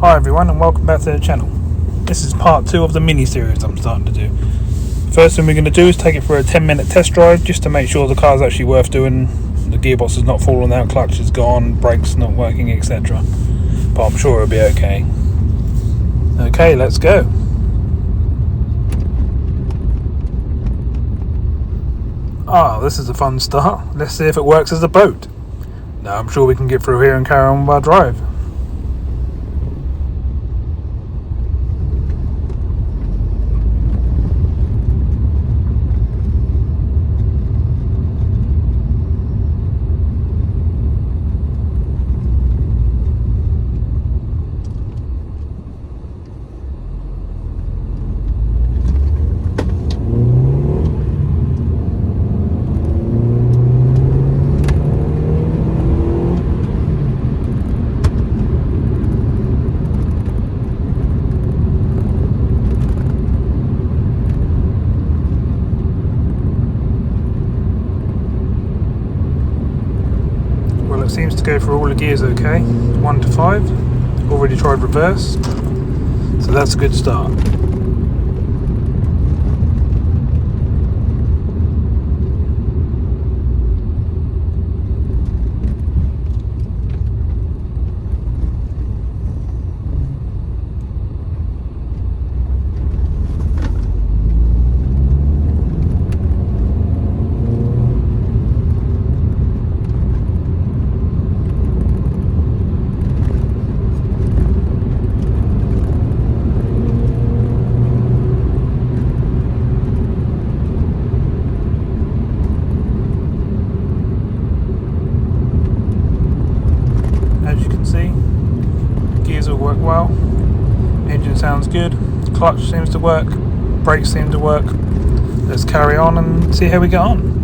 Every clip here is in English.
Hi everyone and welcome back to the channel. This is part 2 of the mini series I'm starting to do. First thing we're going to do is take it for a 10-minute test drive just to make sure the car's actually worth doing. The gearbox is not falling out, clutch is gone, brakes not working, etc. But I'm sure it'll be okay. Okay, let's go. This is a fun start. Let's see if it works as a boat. Now I'm sure we can get through here and carry on with our drive. Well, it seems to go through all the gears okay. 1 to 5. Already tried reverse, so that's a good start. Gears will work well, engine sounds good, clutch seems to work, brakes seem to work. Let's carry on and see how we get on.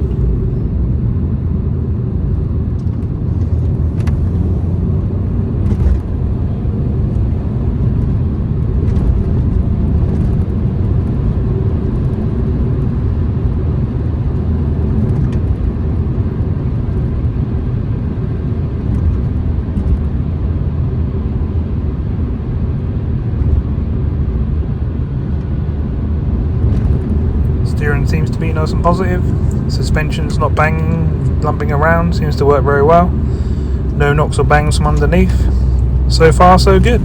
Steering seems to be nice and positive. Suspension's not banging, lumping around, seems to work very well. No knocks or bangs from underneath. So far so good.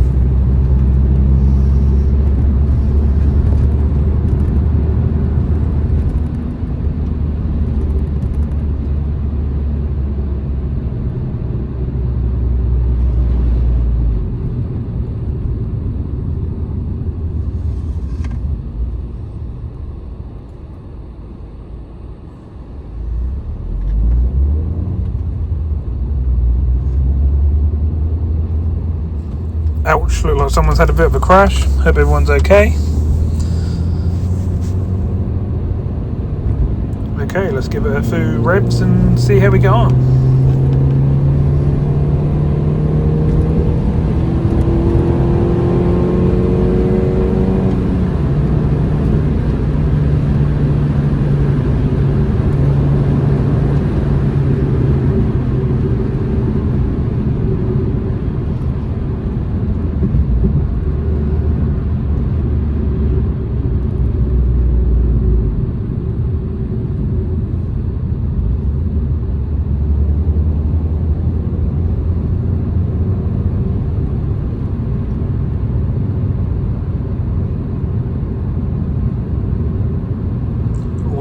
Ouch, look like someone's had a bit of a crash. Hope everyone's okay. Okay, let's give it a few revs and see how we get on.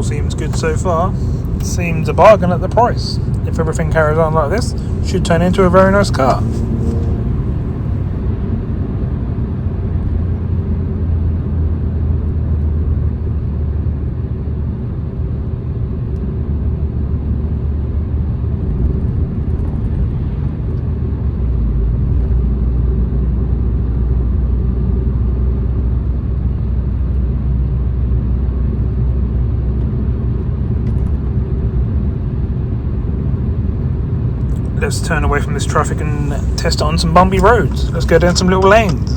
Seems good so far. Seems a bargain at the price. If everything carries on like this, should turn into a very nice car. Let's turn away from this traffic and test it on some bumpy roads. Let's go down some little lanes.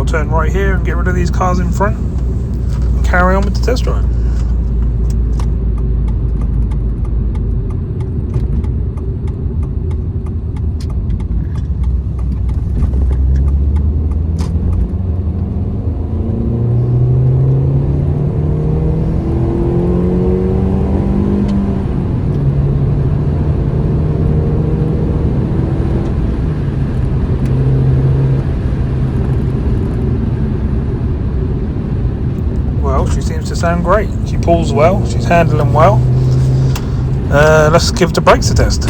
I'll turn right here and get rid of these cars in front and carry on with the test drive. Well, she seems to sound great. She pulls well, she's handling well. Let's give the brakes a test.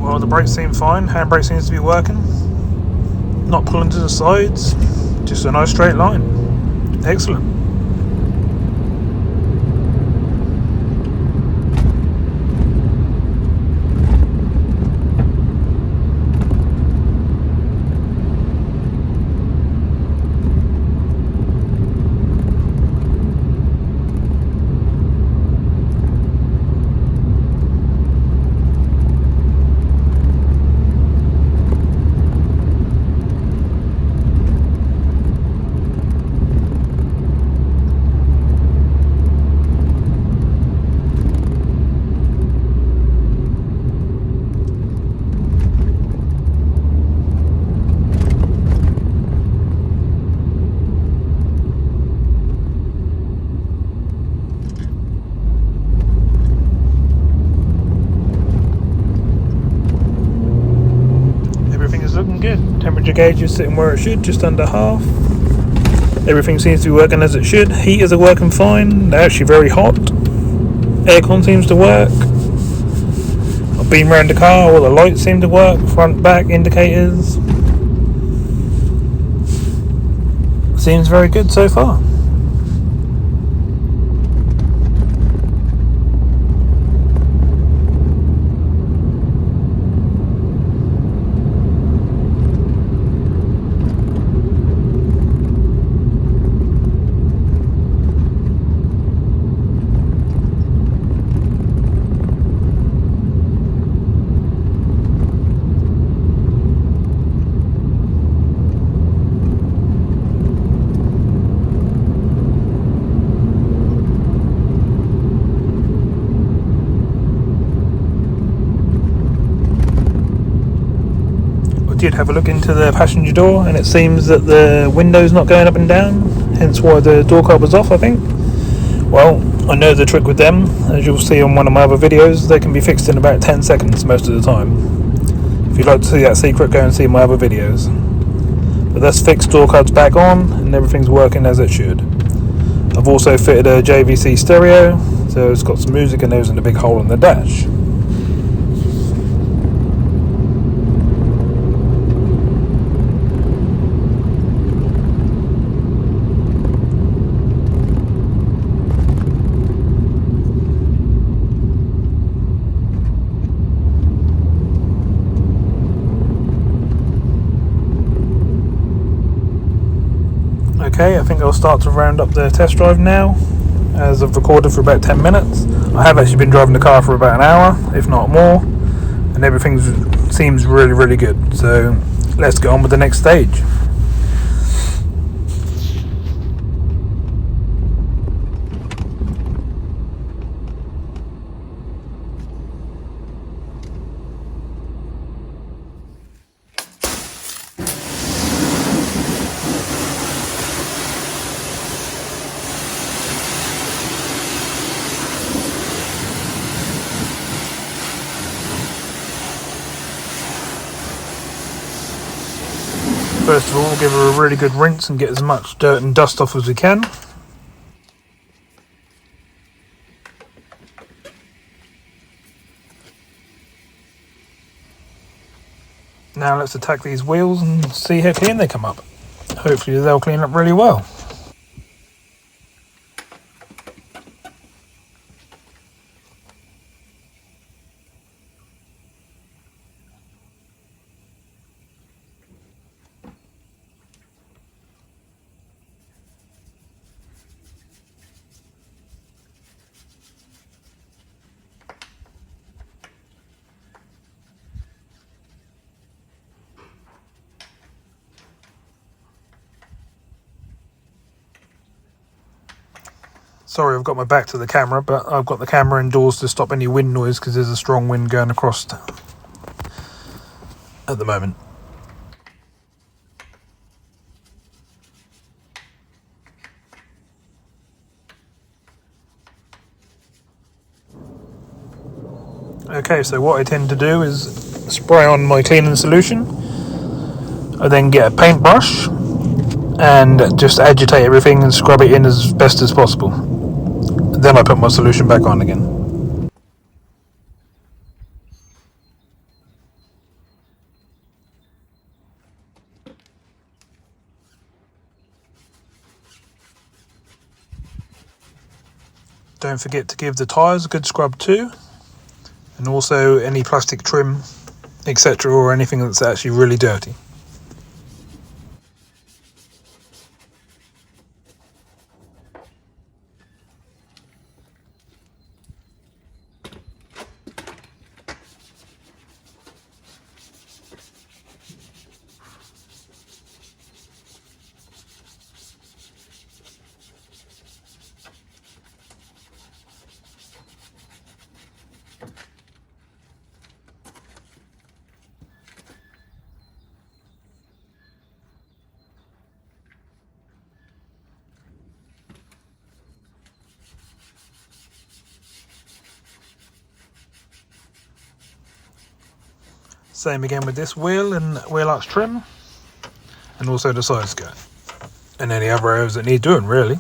Well, the brakes seem fine, handbrake seems to be working. Not pulling to the sides, just a nice straight line. Excellent. Looking good. Temperature gauge is sitting where it should, just under half. Everything seems to be working as it should. Heaters are working fine. They're actually very hot. Aircon seems to work. I've been around the car. All the lights seem to work. Front, back, indicators. Seems very good so far. Did have a look into the passenger door, and it seems that the window's not going up and down, hence why the door cover was off, I think. Well, I know the trick with them. As you'll see on one of my other videos, they can be fixed in about 10 seconds most of the time. If you'd like to see that secret, go and see my other videos. But that's fixed, door card's back on and everything's working as it should. I've also fitted a JVC stereo, so it's got some music and there's in the big hole in the dash. Okay, I think I'll start to round up the test drive now, as I've recorded for about 10 minutes. I have actually been driving the car for about an hour, if not more, and everything seems really good. So let's get on with the next stage. First of all, we'll give her a really good rinse and get as much dirt and dust off as we can. Now let's attack these wheels and see how clean they come up. Hopefully they'll clean up really well. Sorry, I've got my back to the camera, but I've got the camera indoors to stop any wind noise because there's a strong wind going across at the moment. Okay, so what I tend to do is spray on my cleaning solution. I then get a paintbrush and just agitate everything and scrub it in as best as possible. Then I put my solution back on again. Don't forget to give the tyres a good scrub too, and also any plastic trim, etc., or anything that's actually really dirty. Same again with this wheel and wheel arch trim, and also the side skirt, and any other areas that need doing really.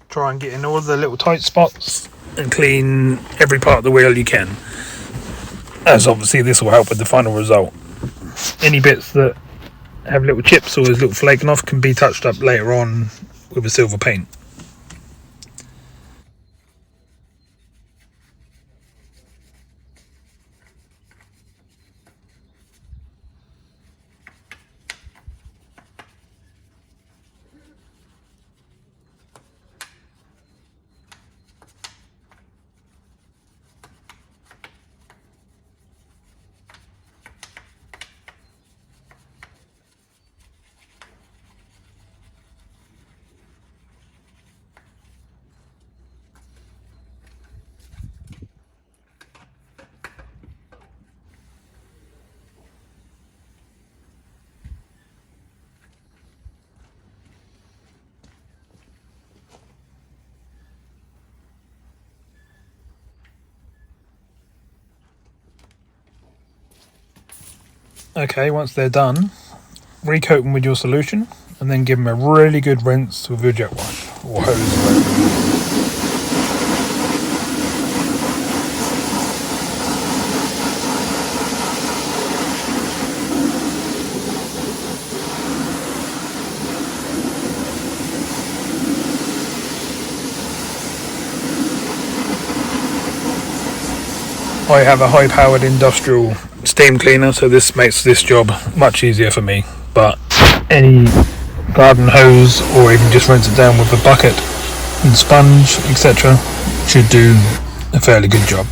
Try and get in all the little tight spots and clean every part of the wheel you can, as obviously this will help with the final result. Any bits that have little chips or is little flaking off can be touched up later on with a silver paint. Okay, once they're done, recoat them with your solution and then give them a really good rinse with your jet wash or hose. I have a high-powered industrial steam cleaner, so this makes this job much easier for me, but any garden hose or even just rinse it down with a bucket and sponge, etc., should do a fairly good job.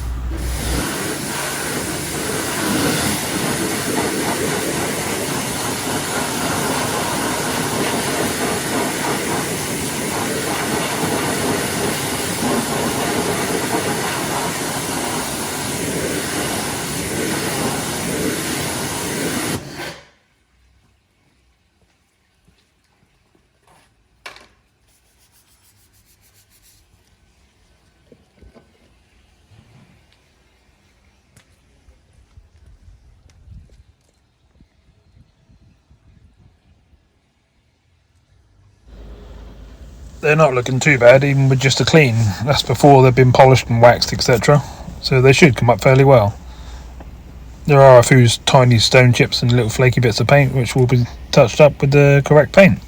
They're not looking too bad, even with just a clean. That's before they've been polished and waxed, etc. So they should come up fairly well. There are a few tiny stone chips and little flaky bits of paint which will be touched up with the correct paint.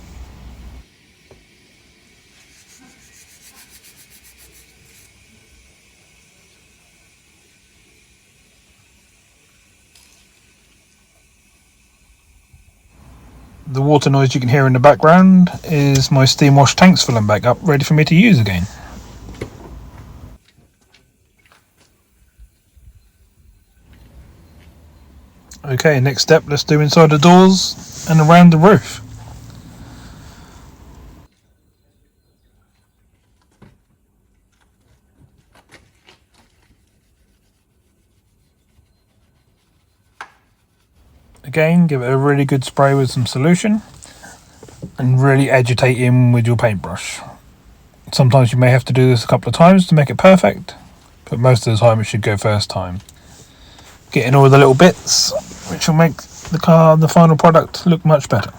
The water noise you can hear in the background is my steam wash tanks filling back up, ready for me to use again. Okay, next step, let's do inside the doors and around the roof. Again, give it a really good spray with some solution and really agitate in with your paintbrush. Sometimes you may have to do this a couple of times to make it perfect, but most of the time it should go first time. Getting all the little bits, which will make the final product look much better.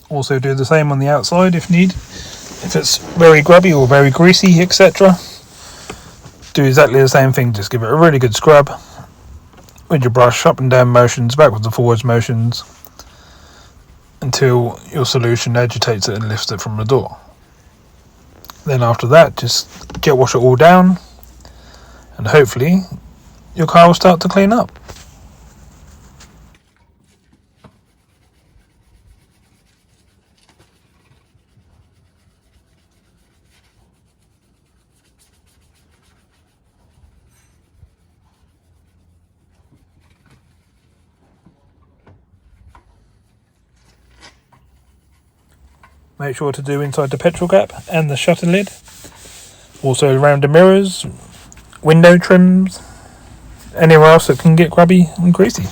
Also do the same on the outside if need. If it's very grubby or very greasy, etc., do exactly the same thing. Just give it a really good scrub with your brush, up and down motions, backwards and forwards motions, until your solution agitates it and lifts it from the door. Then after that, just jet wash it all down, and hopefully your car will start to clean up. Make sure to do inside the petrol gap and the shutter lid. Also around the mirrors, window trims, anywhere else that can get grubby and greasy.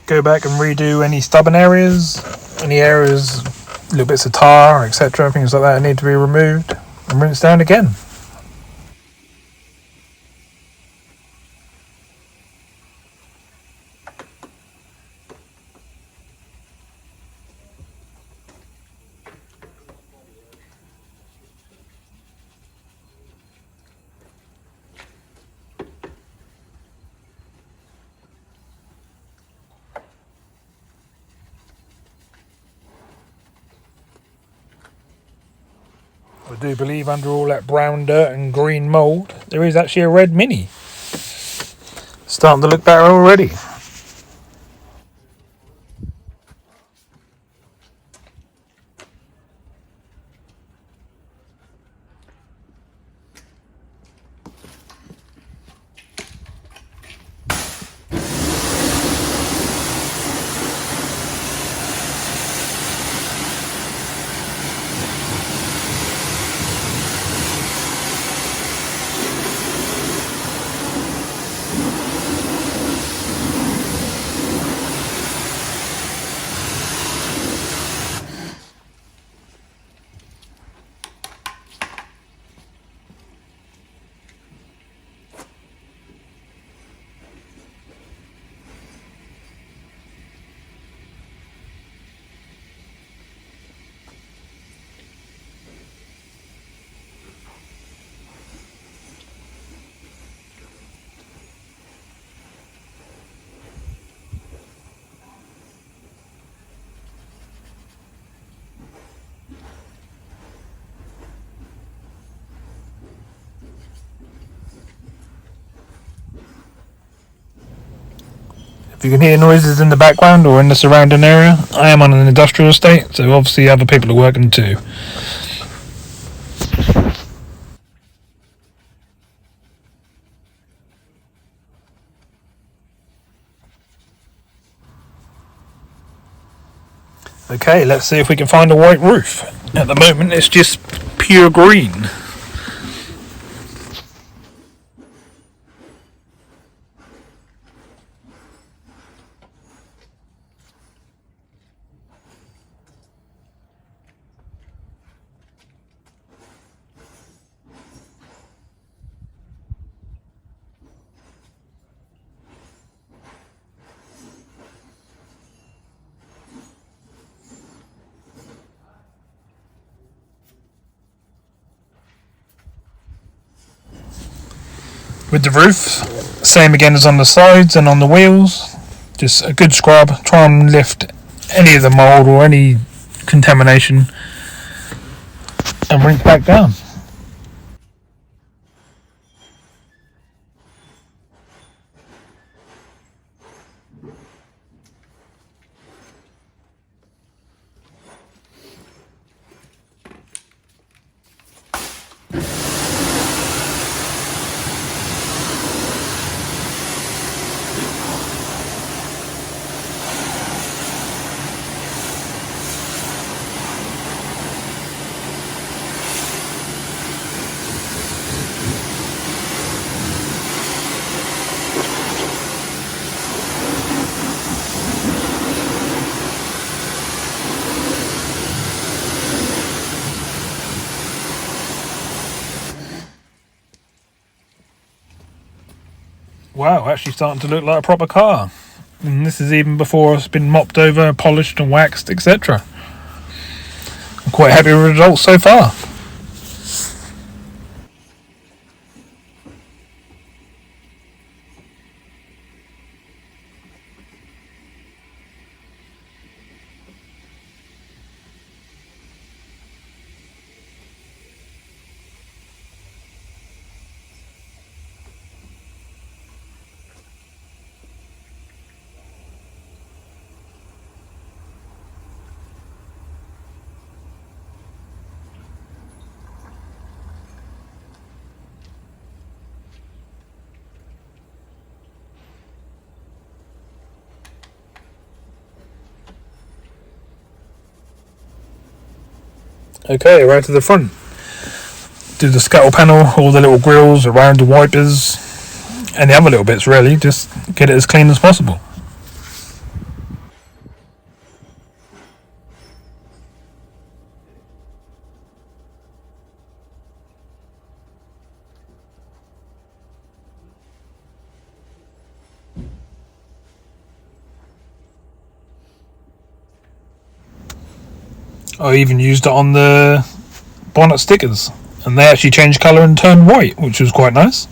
Go back and redo any stubborn areas, little bits of tar, etc., things like that need to be removed and rinse down again. I do believe under all that brown dirt and green mould, there is actually a red Mini. Starting to look better already. If you can hear noises in the background or in the surrounding area, I am on an industrial estate, so obviously other people are working too. Okay, let's see if we can find a white roof. At the moment it's just pure green. With the roof, same again as on the sides and on the wheels. Just a good scrub, try and lift any of the mould or any contamination and bring it back down. Wow, actually starting to look like a proper car. And this is even before it's been mopped over, polished and waxed, etc. I'm quite happy with the results so far. Okay, right to the front. Do the scuttle panel, all the little grills around the wipers, and the other little bits really, just get it as clean as possible. I even used it on the bonnet stickers, and they actually changed colour and turned white, which was quite nice.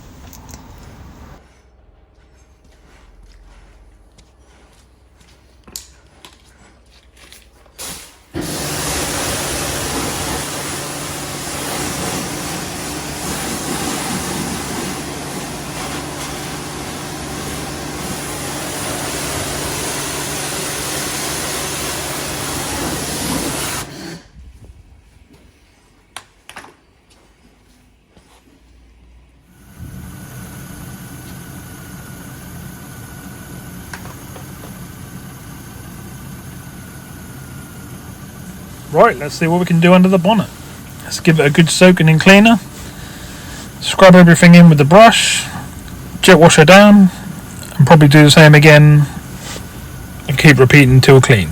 Right, let's see what we can do under the bonnet. Let's give it a good soaking in cleaner. Scrub everything in with the brush, jet wash her down, and probably do the same again and keep repeating until clean.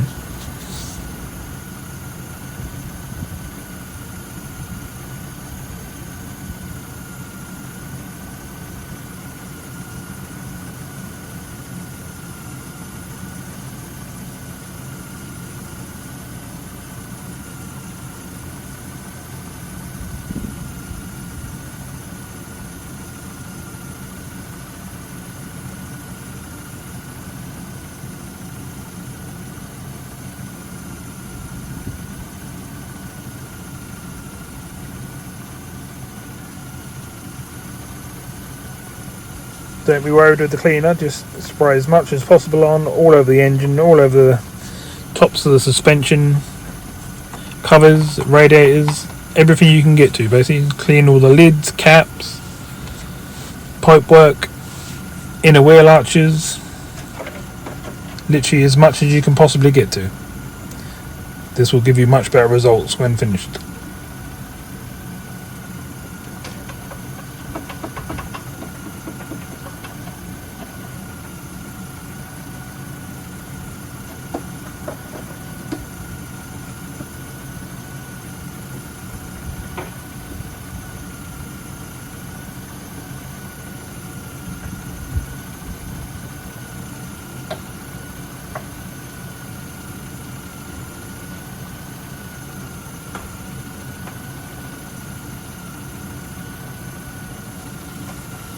Don't be worried with the cleaner, just spray as much as possible on, all over the engine, all over the tops of the suspension, covers, radiators, everything you can get to. Basically clean all the lids, caps, pipework, inner wheel arches, literally as much as you can possibly get to. This will give you much better results when finished.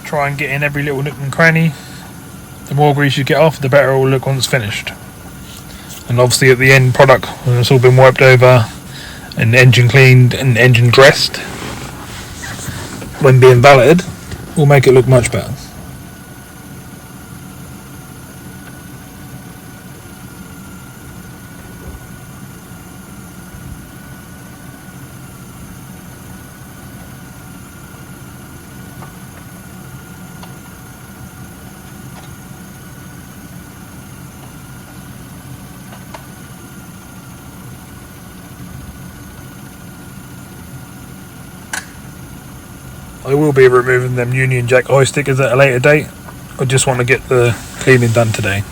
Try and get in every little nook and cranny. The more grease you get off, the better it will look once finished. And obviously at the end product, when it's all been wiped over and engine cleaned and engine dressed, when being valeted, will make it look much better. I will be removing them Union Jack eye stickers at a later date. I just want to get the cleaning done today.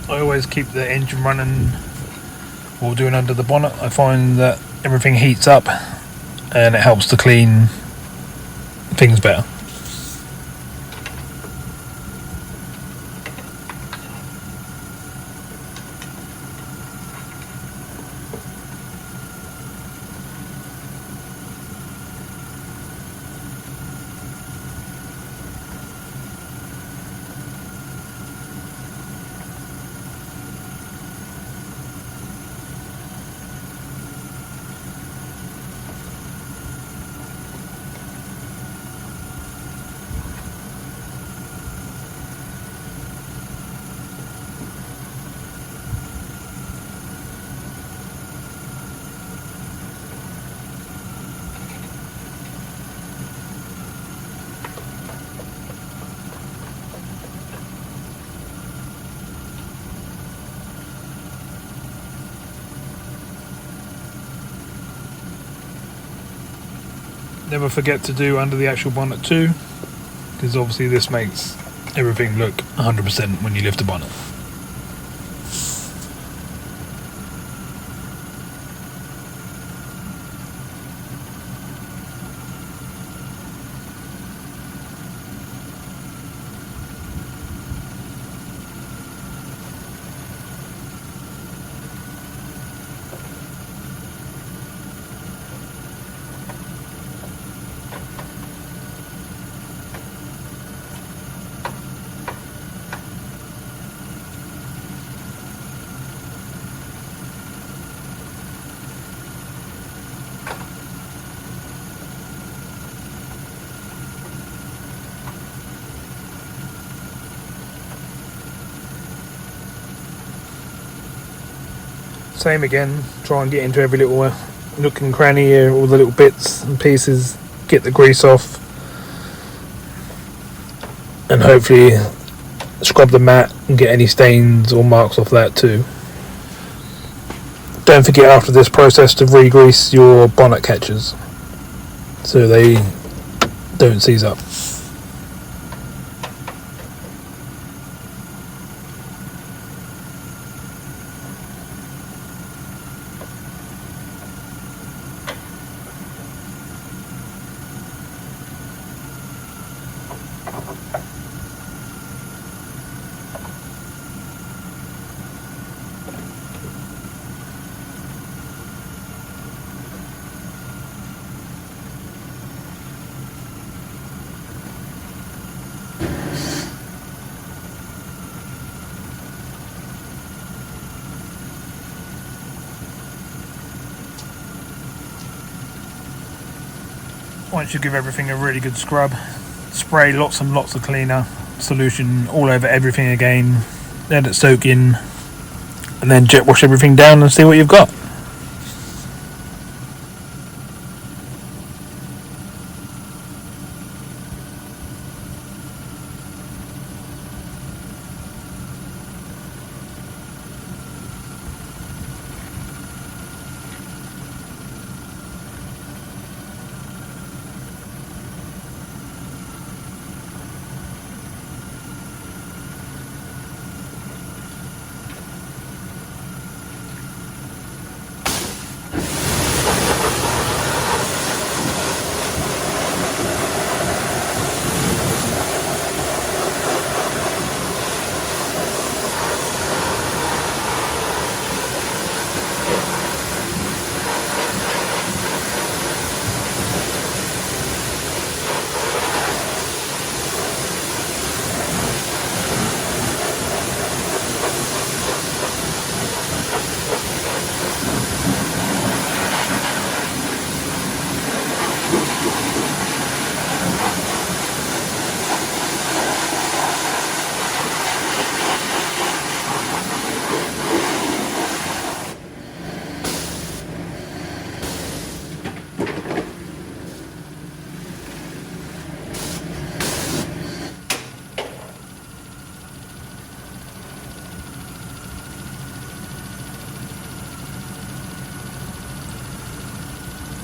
I always keep the engine running while doing under the bonnet. I find that everything heats up and it helps to clean things better. Never forget to do under the actual bonnet too, because obviously this makes everything look 100% when you lift the bonnet. Same again, try and get into every little nook and cranny here, all the little bits and pieces, get the grease off, and hopefully scrub the mat and get any stains or marks off that too. Don't forget after this process to re-grease your bonnet catchers so they don't seize up. Once you give everything a really good scrub, spray lots and lots of cleaner solution all over everything again, let it soak in, and then jet wash everything down and see what you've got.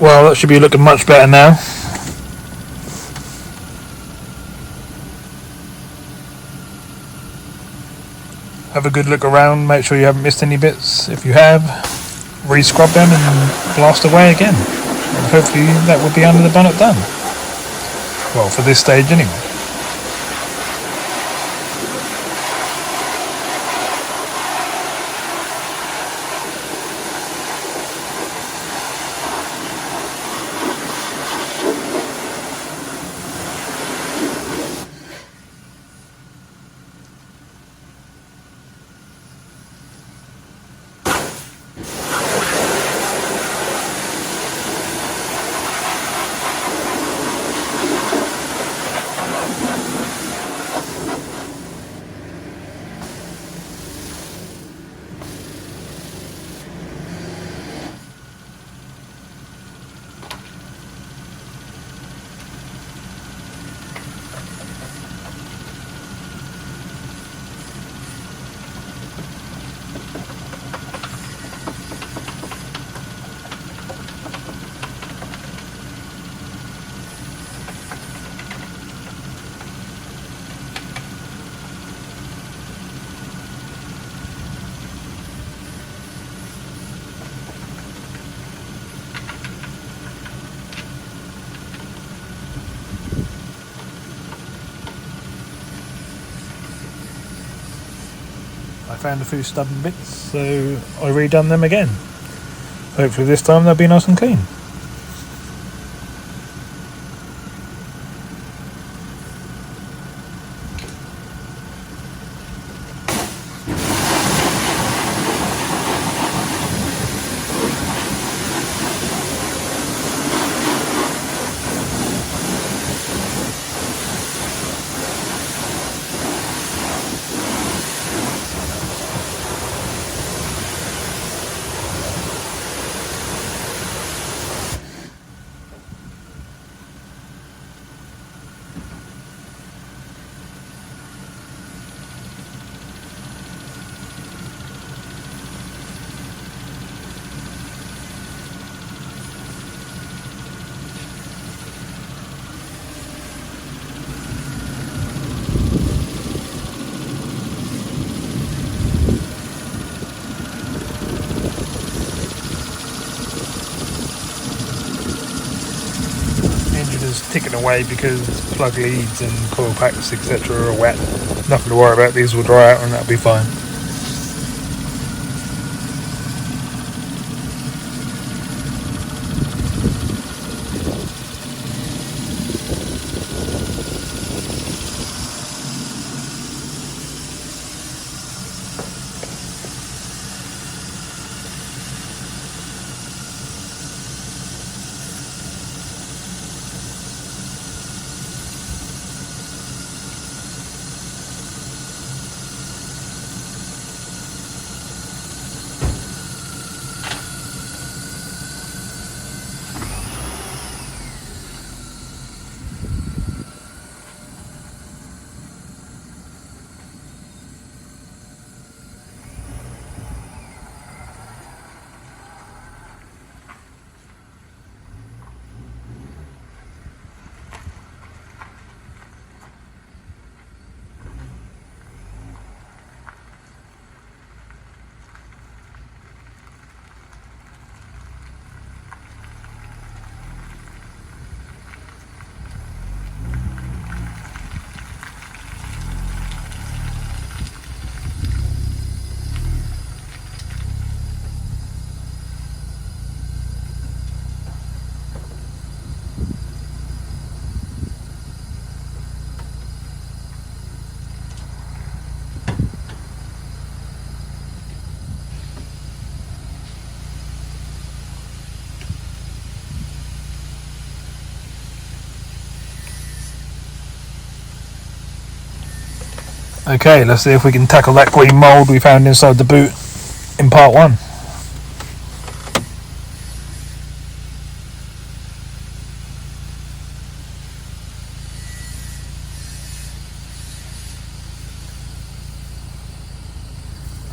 Well, that should be looking much better now. Have a good look around, make sure you haven't missed any bits. If you have, re-scrub them and blast away again. And hopefully that will be under the bonnet done. Well, for this stage anyway. I found a few stubborn bits, so I redone them again. Hopefully this time they'll be nice and clean. ticking away because plug leads and coil packs etc are wet. Nothing to worry about, these will dry out and that'll be fine. Okay, let's see if we can tackle that green mould we found inside the boot in part 1.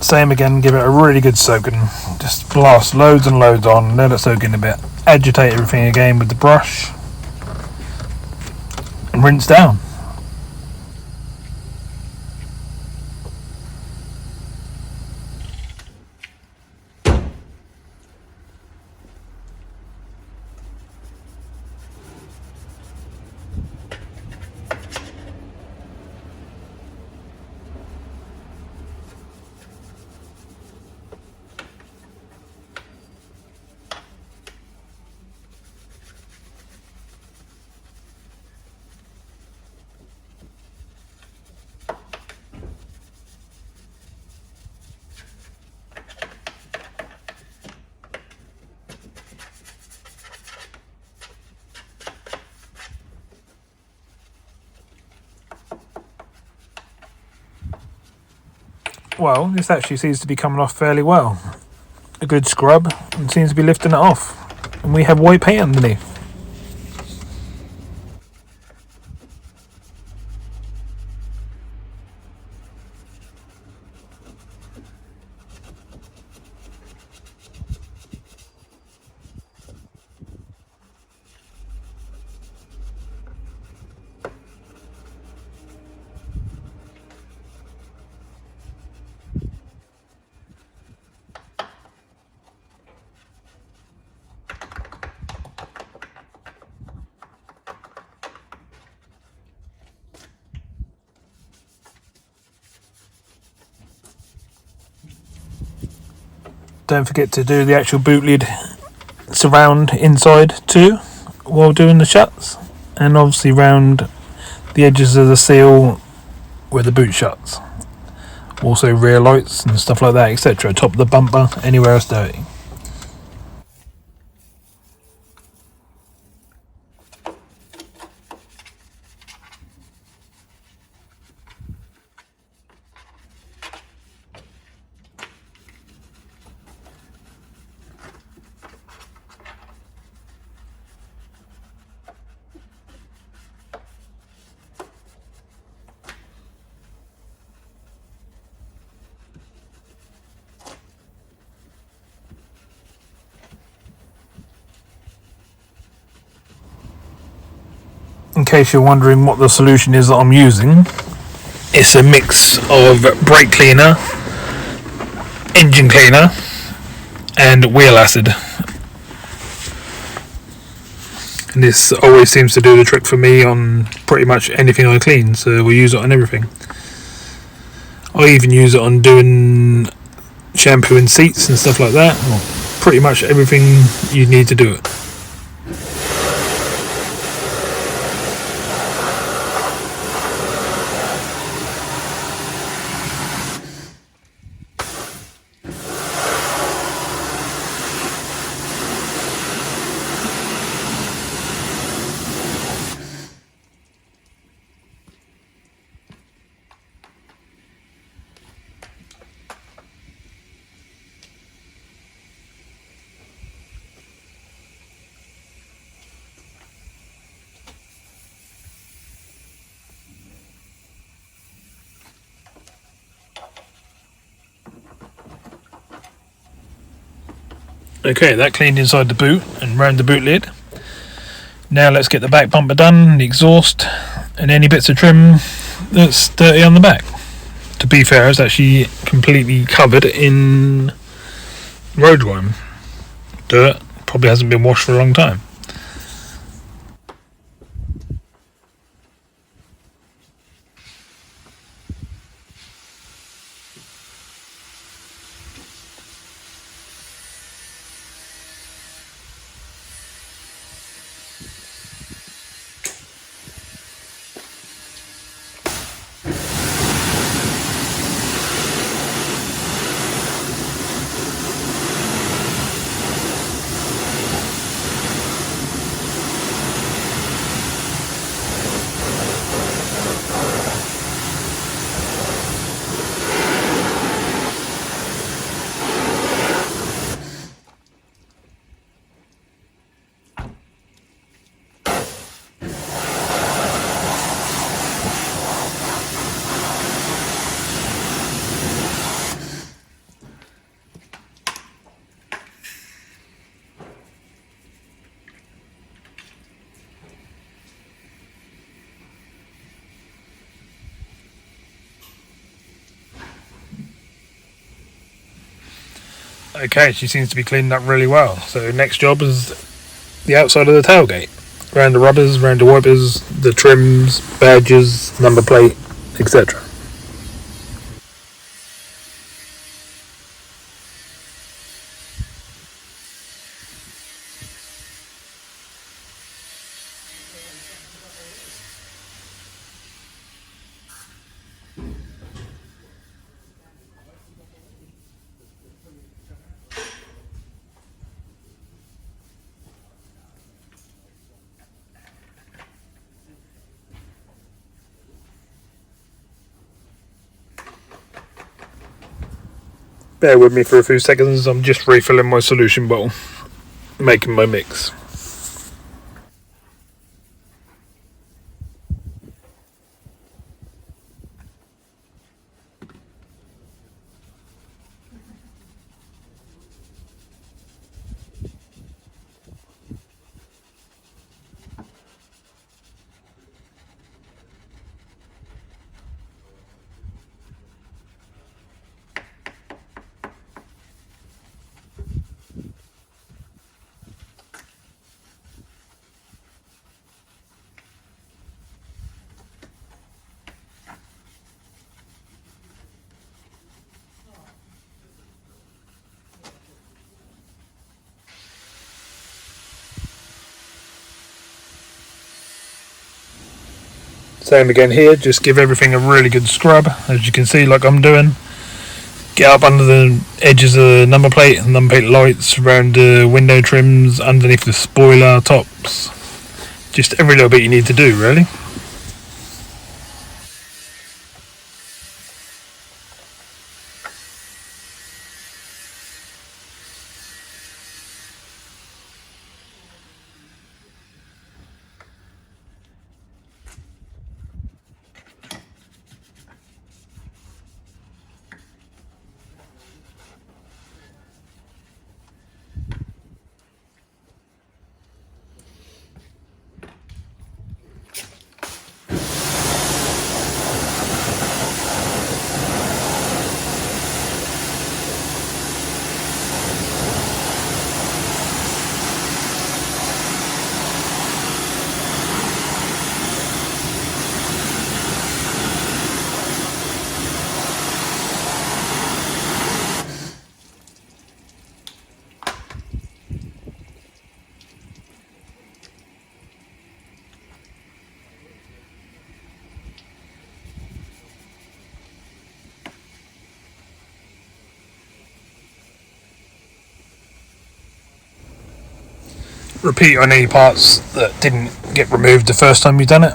Same again, give it a really good soaking. Just blast loads and loads on, let it soak in a bit. Agitate everything again with the brush. And rinse down. Well, this actually seems to be coming off fairly well. A good scrub and seems to be lifting it off. And we have white paint underneath. Don't forget to do the actual boot lid surround inside too while doing the shuts, and obviously round the edges of the seal where the boot shuts. Also rear lights and stuff like that, etc. Top of the bumper, anywhere else dirty. In case you're wondering what the solution is that I'm using, it's a mix of brake cleaner, engine cleaner and wheel acid. and this always seems to do the trick for me on pretty much anything I clean, so we use it on everything. I even use it on doing shampooing seats and stuff like that. Well, pretty much everything you need to do it. Okay, that cleaned inside the boot and round the boot lid. Now let's get the back bumper done, the exhaust, and any bits of trim that's dirty on the back. To be fair, it's actually completely covered in road grime. Dirt, probably hasn't been washed for a long time. Okay, she seems to be cleaning up really well. So next job is the outside of the tailgate. Around the rubbers, around the wipers, the trims, badges, number plate, etc. Bear with me for a few seconds, I'm just refilling my solution bottle, making my mix. Same again here, just give everything a really good scrub, as you can see, like I'm doing. Get up under the edges of the number plate and number plate lights, around the window trims, underneath the spoiler tops. Just every little bit you need to do, really. repeat on any parts that didn't get removed the first time you've done it.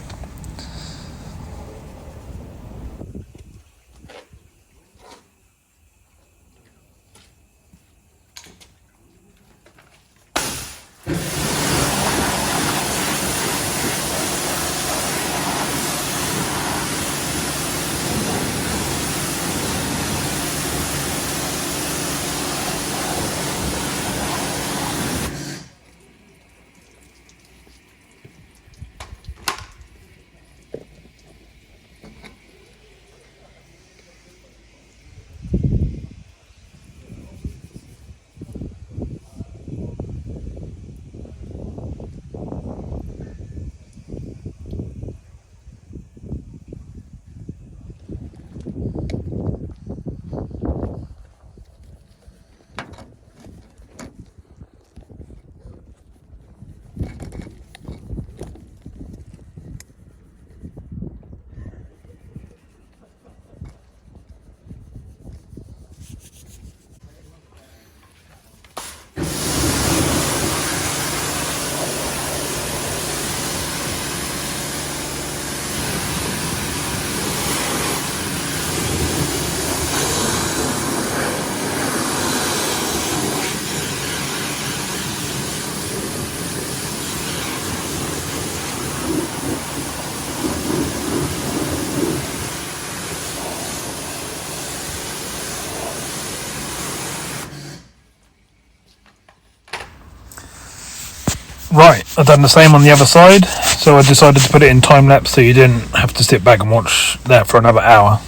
Right, I've done the same on the other side, so I decided to put it in time lapse so you didn't have to sit back and watch that for another hour.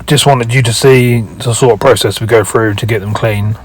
Just wanted you to see the sort of process we go through to get them clean.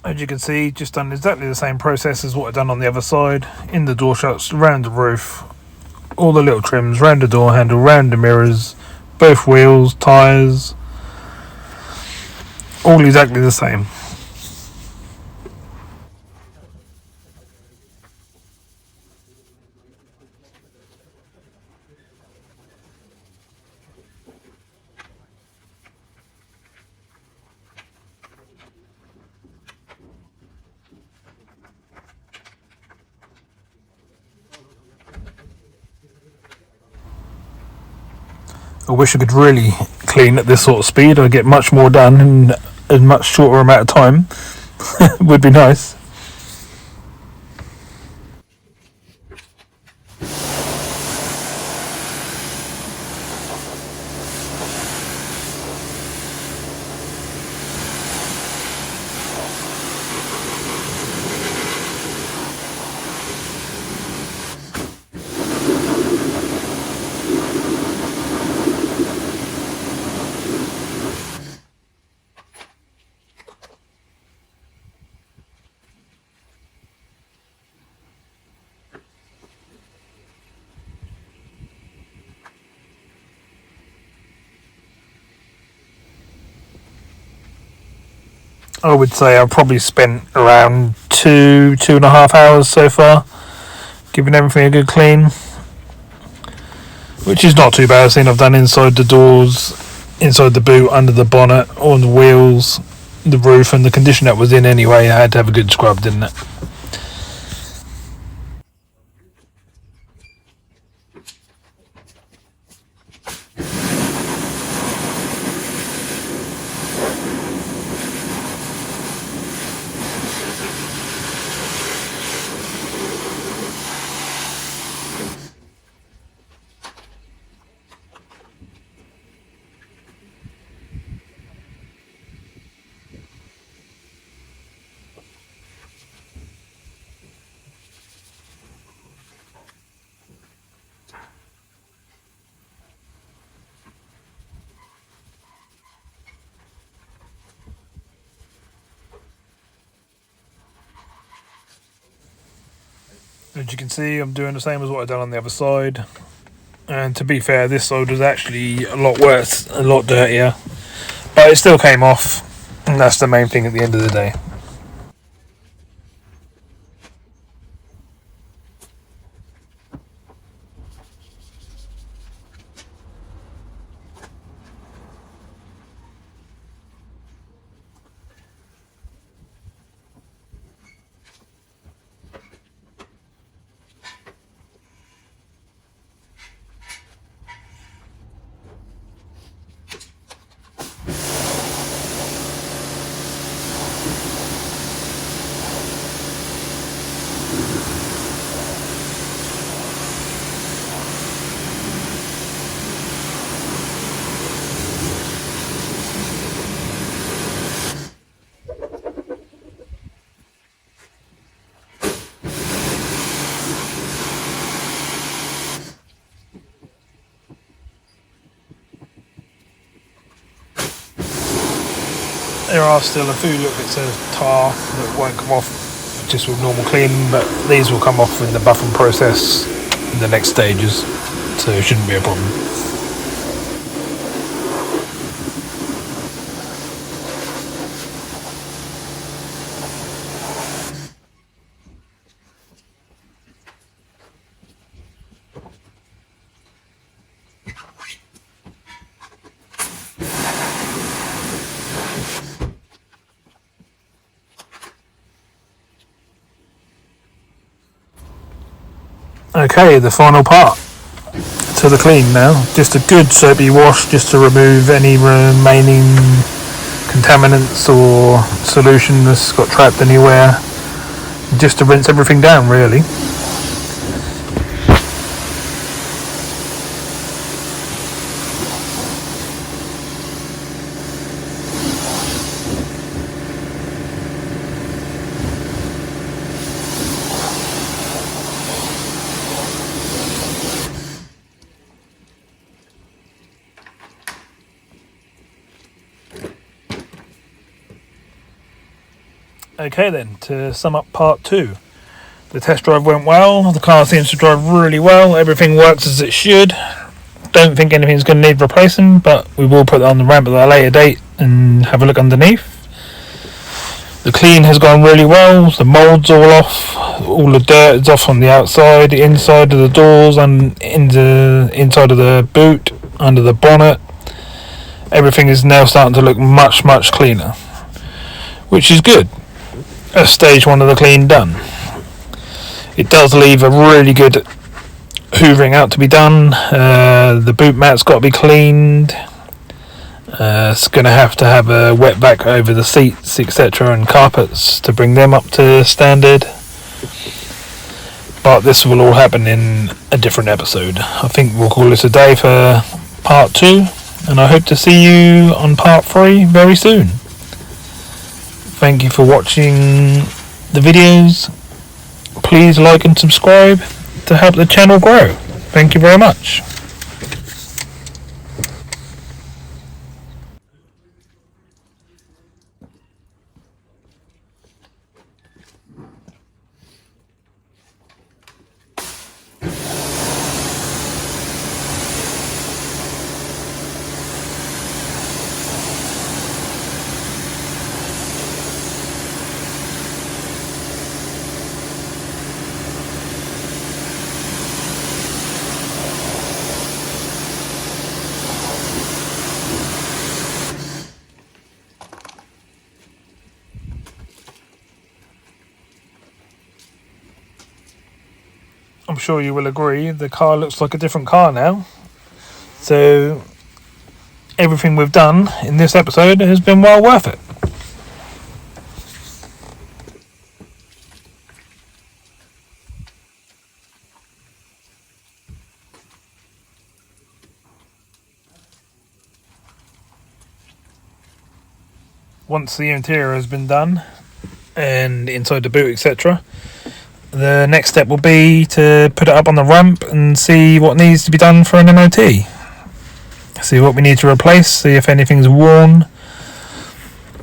As you can see, just done exactly the same process as what I've done on the other side. In the door shuts, around the roof, all the little trims, round the door handle, round the mirrors, both wheels, tyres, all exactly the same. I wish I could really clean at this sort of speed. I'd get much more done in a much shorter amount of time. Would be nice. I would say I've probably spent around 2.5 hours so far, giving everything a good clean, which is not too bad. I've done inside the doors, inside the boot, under the bonnet, on the wheels, the roof, and the condition that was in anyway. I had to have a good scrub, didn't it? As you can see, I'm doing the same as what I've done on the other side. And to be fair, this side was actually a lot worse, a lot dirtier. But it still came off, and that's the main thing at the end of the day. There are still a few little bits of tar that won't come off just with normal cleaning, but these will come off in the buffing process in the next stages, so it shouldn't be a problem. Okay, the final part to the clean now. Just a good soapy wash just to remove any remaining contaminants or solution that's got trapped anywhere. Just to rinse everything down, really. Okay then, to sum up part 2. The test drive went well, the car seems to drive really well, everything works as it should. Don't think anything's going to need replacing, but we will put that on the ramp at a later date and have a look underneath. The clean has gone really well, the mould's all off, all the dirt is off on the outside, the inside of the doors, and inside of the boot, under the bonnet. Everything is now starting to look much, much cleaner, which is good. That's stage 1 of the clean done. It does leave a really good hoovering out to be done. The boot mat's got to be cleaned. It's going to have a wet vac over the seats, etc., and carpets to bring them up to standard. But this will all happen in a different episode. I think we'll call this a day for part 2, and I hope to see you on part 3 very soon. Thank you for watching the videos. Please like and subscribe to help the channel grow. Thank you very much. I'm sure you will agree, the car looks like a different car now. So everything we've done in this episode has been well worth it. Once the interior has been done and inside the boot, etc., the next step will be to put it up on the ramp and see what needs to be done for an MOT. See what we need to replace, see if anything's worn,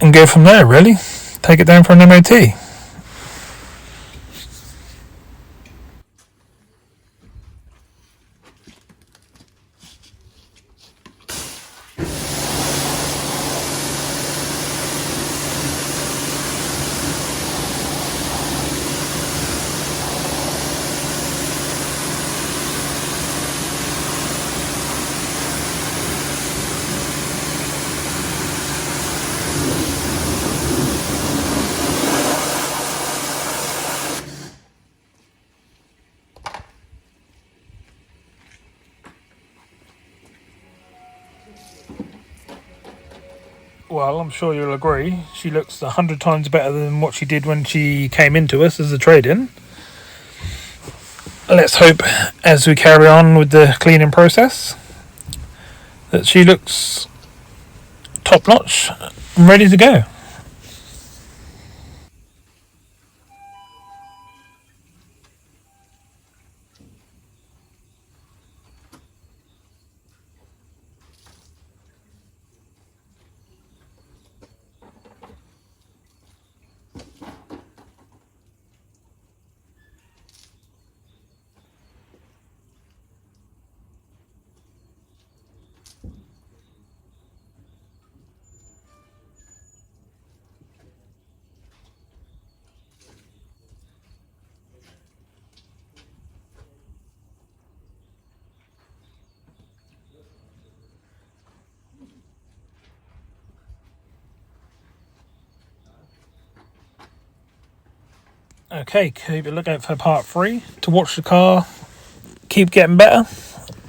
and go from there, really. Take it down for an MOT. Well, I'm sure you'll agree, she looks 100 times better than what she did when she came into us as a trade-in. Let's hope, as we carry on with the cleaning process, that she looks top-notch and ready to go. Okay, keep a lookout for part 3 to watch the car keep getting better,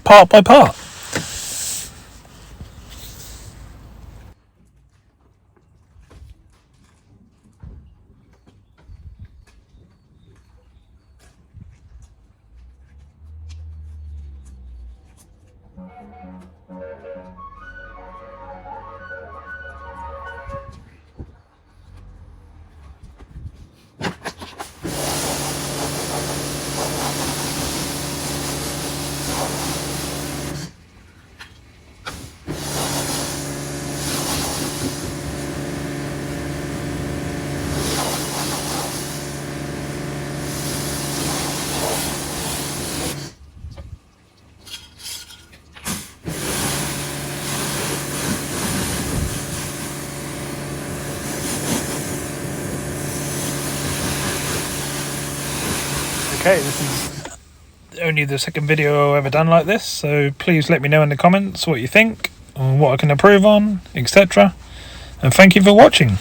part by part. Okay, this is only the second video I've ever done like this, so please let me know in the comments what you think, or what I can improve on, etc. And thank you for watching.